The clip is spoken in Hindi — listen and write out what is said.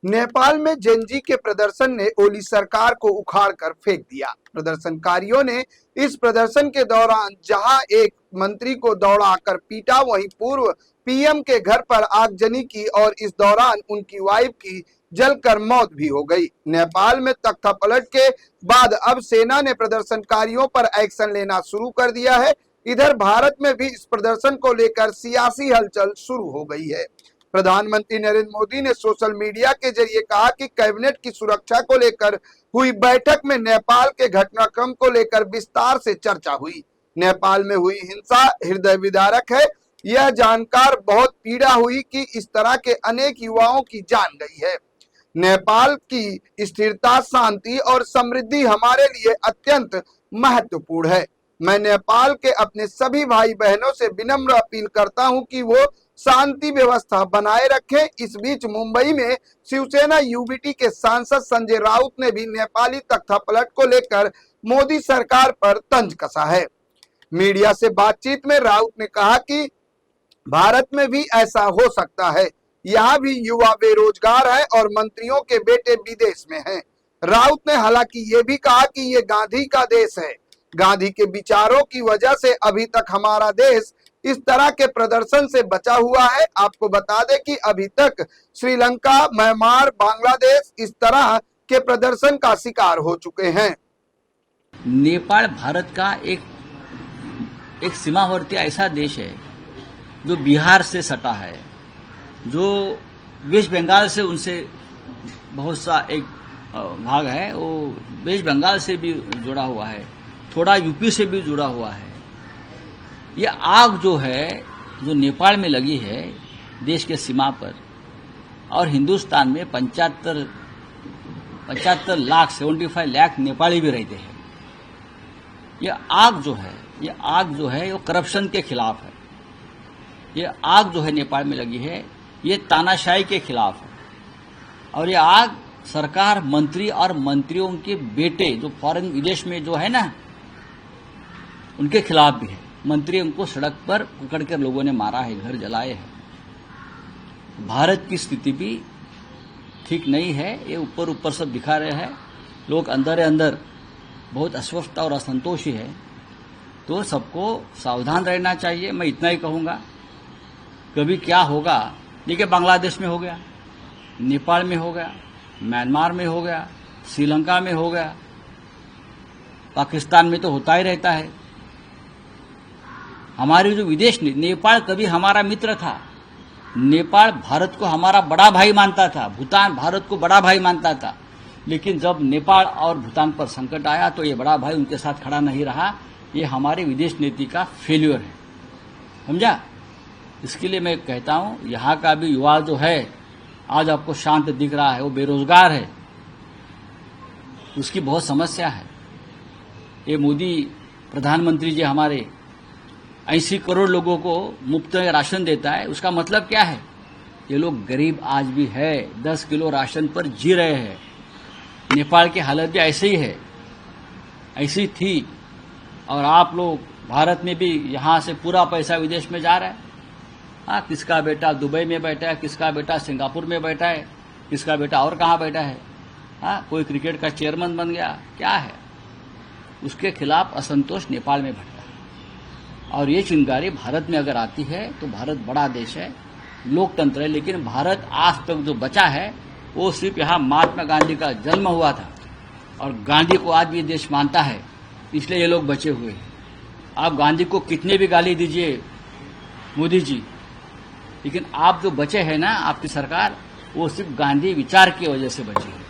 नेपाल में जेनजी के प्रदर्शन ने ओली सरकार को उखाड़कर फेंक दिया। प्रदर्शनकारियों ने इस प्रदर्शन के दौरान जहां एक मंत्री को दौड़ाकर पीटा, वहीं पूर्व पीएम के घर पर आगजनी की और इस दौरान उनकी वाइफ की जलकर मौत भी हो गई। नेपाल में तख्तापलट के बाद अब सेना ने प्रदर्शनकारियों पर एक्शन लेना शुरू कर दिया है। इधर भारत में भी इस प्रदर्शन को लेकर सियासी हलचल शुरू हो गई है। प्रधानमंत्री नरेंद्र मोदी ने सोशल मीडिया के जरिए कहा कि कैबिनेट की सुरक्षा को लेकर हुई बैठक में नेपाल के घटनाक्रम को लेकर विस्तार से चर्चा हुई। नेपाल में हुई हिंसा हृदय विदारक है। यह जानकर बहुत पीड़ा हुई कि इस तरह के अनेक युवाओं की जान गई है। नेपाल की स्थिरता, शांति और समृद्धि हमारे लिए अत्यंत महत्वपूर्ण है। मैं नेपाल के अपने सभी भाई बहनों से विनम्र अपील करता हूं कि वो शांति व्यवस्था बनाए रखें। इस बीच मुंबई में शिवसेना यूबीटी के सांसद संजय राउत ने भी नेपाली तख्तापलट को लेकर मोदी सरकार पर तंज कसा है। मीडिया से बातचीत में राउत ने कहा कि भारत में भी ऐसा हो सकता है। यहाँ भी युवा बेरोजगार है और मंत्रियों के बेटे विदेश में हैं। राउत ने हालांकि ये भी कहा कि ये गांधी का देश है। गांधी के विचारों की वजह से अभी तक हमारा देश इस तरह के प्रदर्शन से बचा हुआ है। आपको बता दें कि अभी तक श्रीलंका, म्यांमार, बांग्लादेश इस तरह के प्रदर्शन का शिकार हो चुके हैं। नेपाल भारत का एक सीमावर्ती ऐसा देश है जो बिहार से सटा है, जो वेस्ट बंगाल से उनसे बहुत सा एक भाग है, वो वेस्ट बंगाल से भी जुड़ा हुआ है, थोड़ा यूपी से भी जुड़ा हुआ है। ये आग जो है जो नेपाल में लगी है देश के सीमा पर, और हिंदुस्तान में 75 लाख 75 लाख नेपाली भी रहते हैं। ये आग जो है वो करप्शन के खिलाफ है। ये आग जो है नेपाल में लगी है ये तानाशाही के खिलाफ है। और ये आग सरकार, मंत्री और मंत्रियों के बेटे जो फॉरेन विदेश में जो है ना, उनके खिलाफ भी है। मंत्री उनको सड़क पर पकड़ कर लोगों ने मारा है, घर जलाए हैं। भारत की स्थिति भी ठीक नहीं है। ये ऊपर सब दिखा रहे हैं। लोग अंदर बहुत अस्वस्थ और असंतोषी है। तो सबको सावधान रहना चाहिए। मैं इतना ही कहूँगा, कभी क्या होगा, देखिए बांग्लादेश में हो गया, नेपाल में हो गया, म्यांमार में हो गया, श्रीलंका में हो गया, पाकिस्तान में तो होता ही रहता है। हमारी जो विदेश नीति, नेपाल कभी हमारा मित्र था। नेपाल भारत को हमारा बड़ा भाई मानता था, भूटान भारत को बड़ा भाई मानता था। लेकिन जब नेपाल और भूटान पर संकट आया तो ये बड़ा भाई उनके साथ खड़ा नहीं रहा। ये हमारी विदेश नीति का फेल्यूर है, समझा। इसके लिए मैं कहता हूं, यहाँ का भी युवा जो है आज आपको शांत दिख रहा है, वो बेरोजगार है, उसकी बहुत समस्या है। ये मोदी प्रधानमंत्री जी हमारे 80 करोड़ लोगों को मुफ्त में राशन देता है। उसका मतलब क्या है? ये लोग गरीब आज भी है, 10 किलो राशन पर जी रहे हैं। नेपाल की हालत भी ऐसे ही है, ऐसी थी। और आप लोग भारत में भी यहाँ से पूरा पैसा विदेश में जा रहा है। हाँ, किसका बेटा दुबई में बैठा है, किसका बेटा सिंगापुर में बैठा है, किसका बेटा और कहाँ बैठा है। हाँ, कोई क्रिकेट का चेयरमैन बन गया, क्या है। उसके खिलाफ असंतोष नेपाल में भटका है। और ये चिंगारी भारत में अगर आती है तो भारत बड़ा देश है, लोकतंत्र है। लेकिन भारत आज तक जो बचा है वो सिर्फ यहाँ महात्मा गांधी का जन्म हुआ था, और गांधी को आज भी देश मानता है, इसलिए ये लोग बचे हुए हैं। आप गांधी को कितने भी गाली दीजिए मोदी जी, लेकिन आप जो बचे हैं ना, आपकी सरकार, वो सिर्फ गांधी विचार की वजह से बची है।